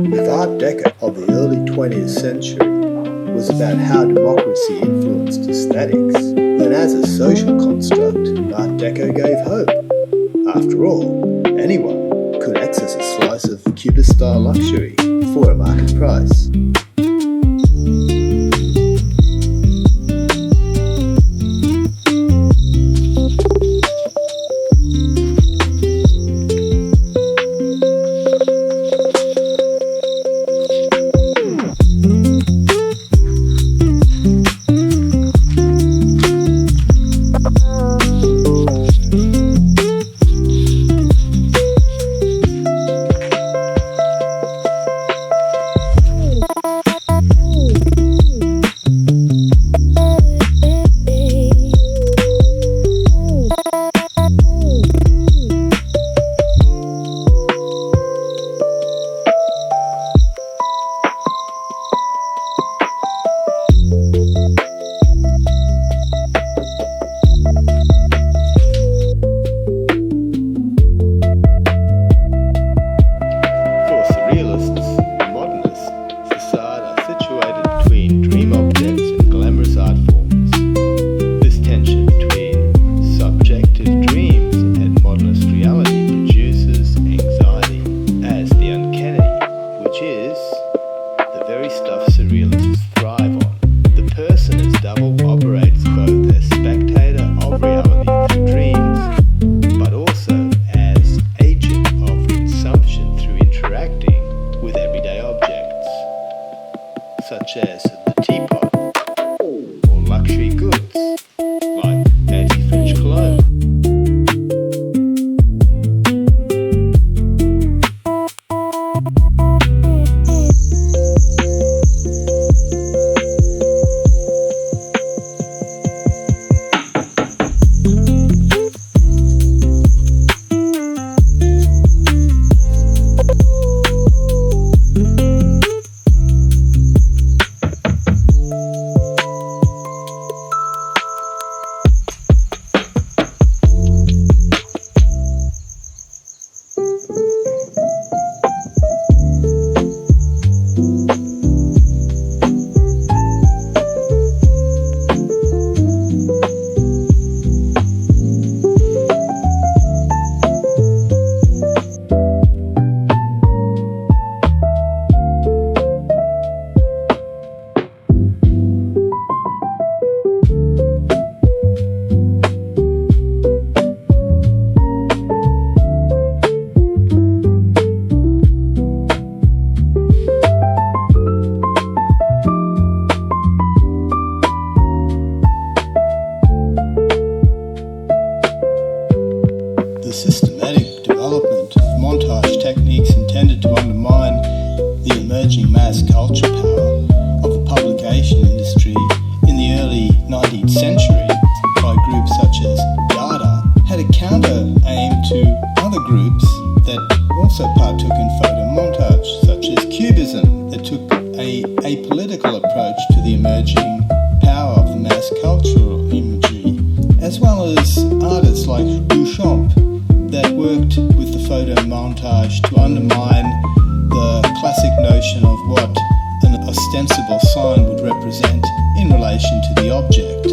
The Art Deco of the early 20th century was about how democracy influenced aesthetics, then as a social construct, Art Deco gave hope. After all, anyone could access a slice of Cubist-style luxury for a market price. Such as the teapot, or luxury goods like anti-French cologne. Systematic development of montage techniques intended to undermine the emerging mass culture power of the publication industry in the early 19th century by groups such as Dada had a counter aim to other groups that also partook in photo montage, such as Cubism, that took a apolitical approach to the emerging power of the mass cultural imagery, as well as artists like Duchamp that worked with the photo montage to undermine the classic notion of what an ostensible sign would represent in relation to the object.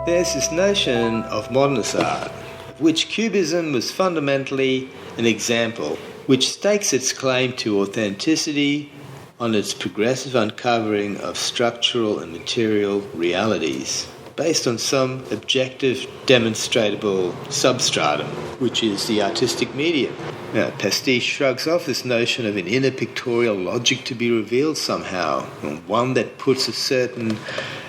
There's this notion of modernist art, of which Cubism was fundamentally an example, which stakes its claim to authenticity, on its progressive uncovering of structural and material realities based on some objective, demonstrable substratum, which is the artistic medium. Now, pastiche shrugs off this notion of an inner pictorial logic to be revealed somehow, one that puts a certain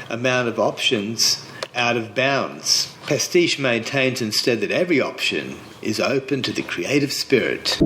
amount of options out of bounds. Pastiche maintains instead that every option is open to the creative spirit.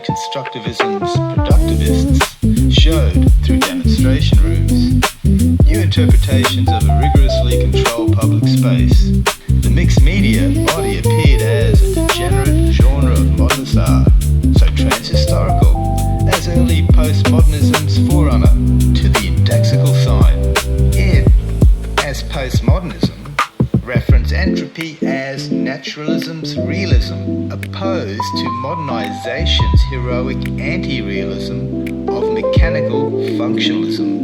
Constructivism's productivists showed through demonstration rooms new interpretations of a rigorously controlled public space. The mixed media body appeared as a degenerate genre of modernist art, so trans-historical as early postmodernism's forerunner to the indexical sign. It, as postmodernism, reference entropy as naturalism's realism, opposed to modernization's heroic anti-realism of mechanical functionalism.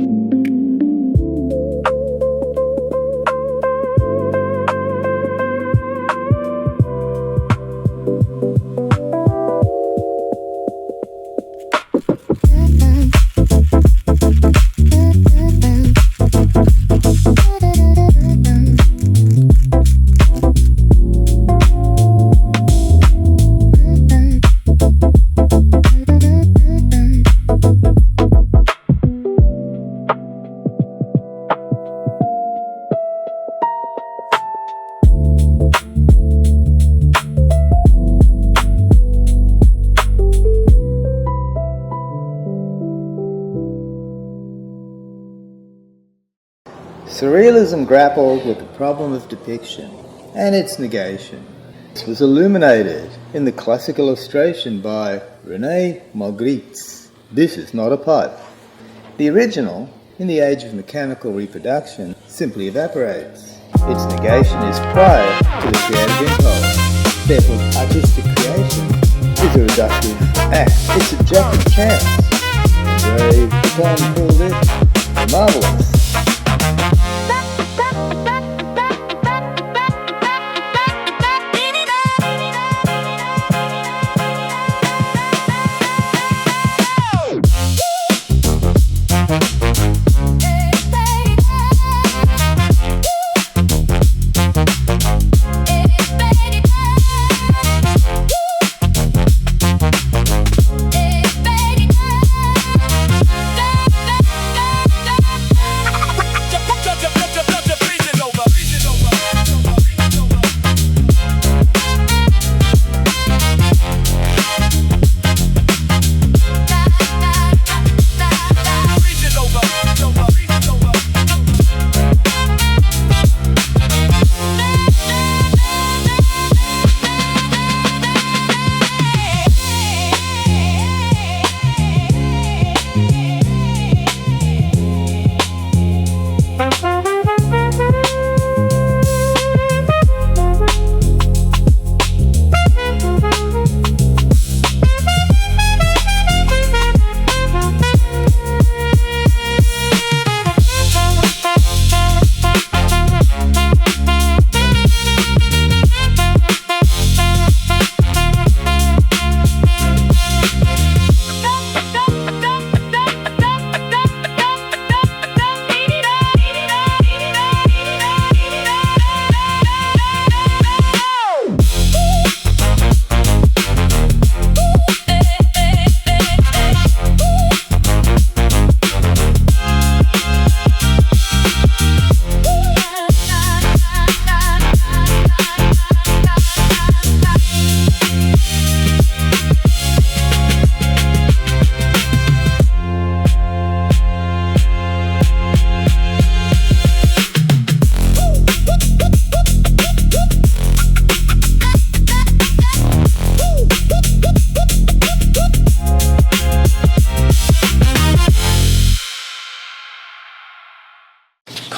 Surrealism grappled with the problem of depiction and its negation. This was illuminated in the classic illustration by René Magritte. This is not a pipe. The original, in the age of mechanical reproduction, simply evaporates. Its negation is prior to the creative impulse. Therefore, artistic creation is a reductive act. It's subjective chance. Brave Tom called it marvelous.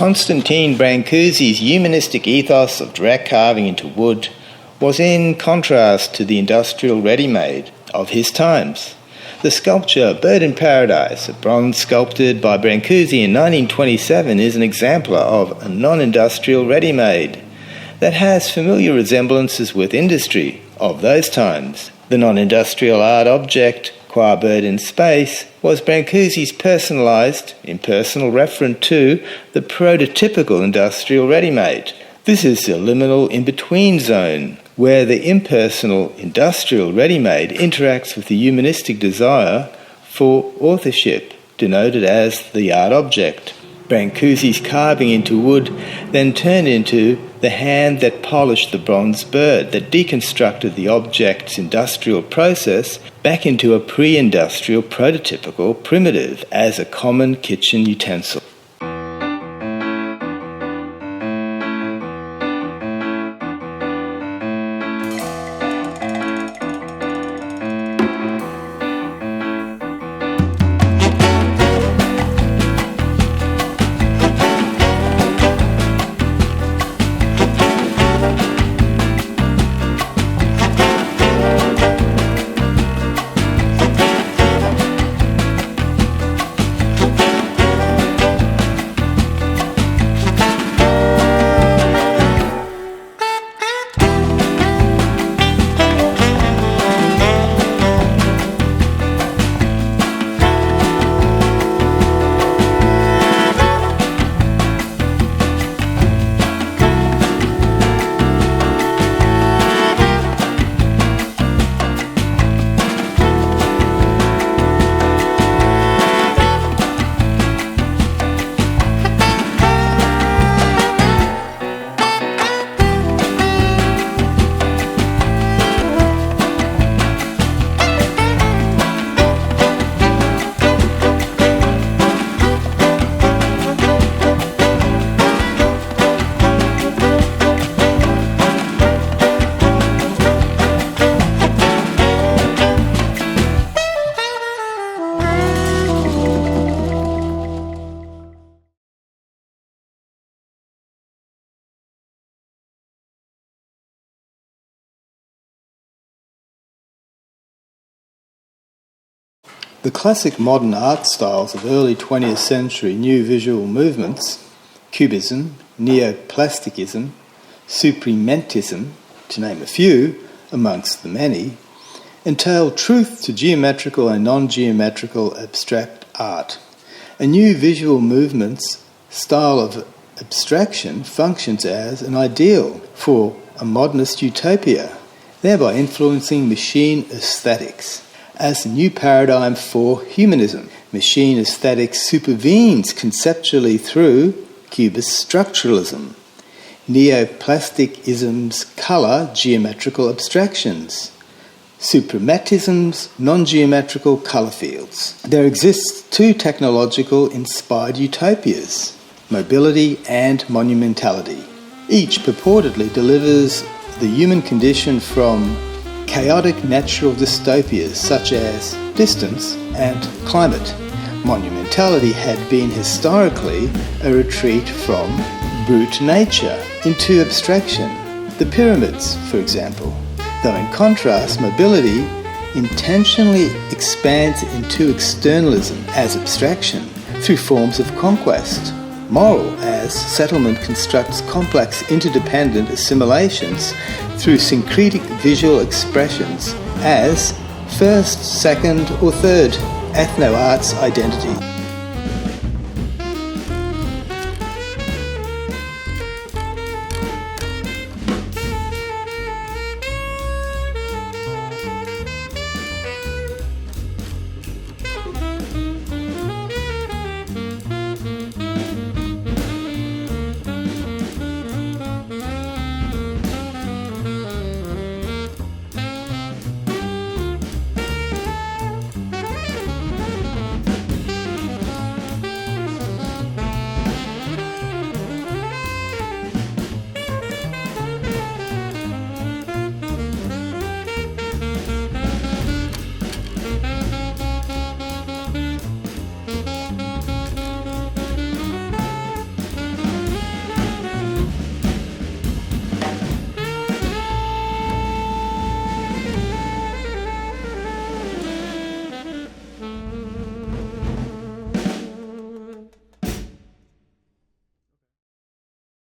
Constantine Brancusi's humanistic ethos of direct carving into wood was in contrast to the industrial ready-made of his times. The sculpture Bird in Paradise, a bronze sculpted by Brancusi in 1927, is an exemplar of a non-industrial ready-made that has familiar resemblances with industry of those times. The non-industrial art object, qua Bird in Space, was Brancusi's personalised, impersonal referent to the prototypical industrial ready-made. This is the liminal in-between zone, where the impersonal industrial ready-made interacts with the humanistic desire for authorship, denoted as the art object. Brancusi's carving into wood then turned into the hand that polished the bronze bird, that deconstructed the object's industrial process back into a pre-industrial prototypical primitive as a common kitchen utensil. The classic modern art styles of early 20th century new visual movements, Cubism, Neoplasticism, Suprematism, to name a few amongst the many, entail truth to geometrical and non-geometrical abstract art. A new visual movement's style of abstraction functions as an ideal for a modernist utopia, thereby influencing machine aesthetics. As a new paradigm for humanism, machine aesthetics supervenes conceptually through Cubist structuralism, Neoplasticism's colour geometrical abstractions, Suprematism's non-geometrical colour fields. There exists two technological-inspired utopias, mobility and monumentality. Each purportedly delivers the human condition from chaotic natural dystopias such as distance and climate. Monumentality had been historically a retreat from brute nature into abstraction, the pyramids, for example, though in contrast, mobility intentionally expands into externalism as abstraction through forms of conquest. Moral, as settlement constructs complex interdependent assimilations through syncretic visual expressions as first, second, or third ethno-arts identity.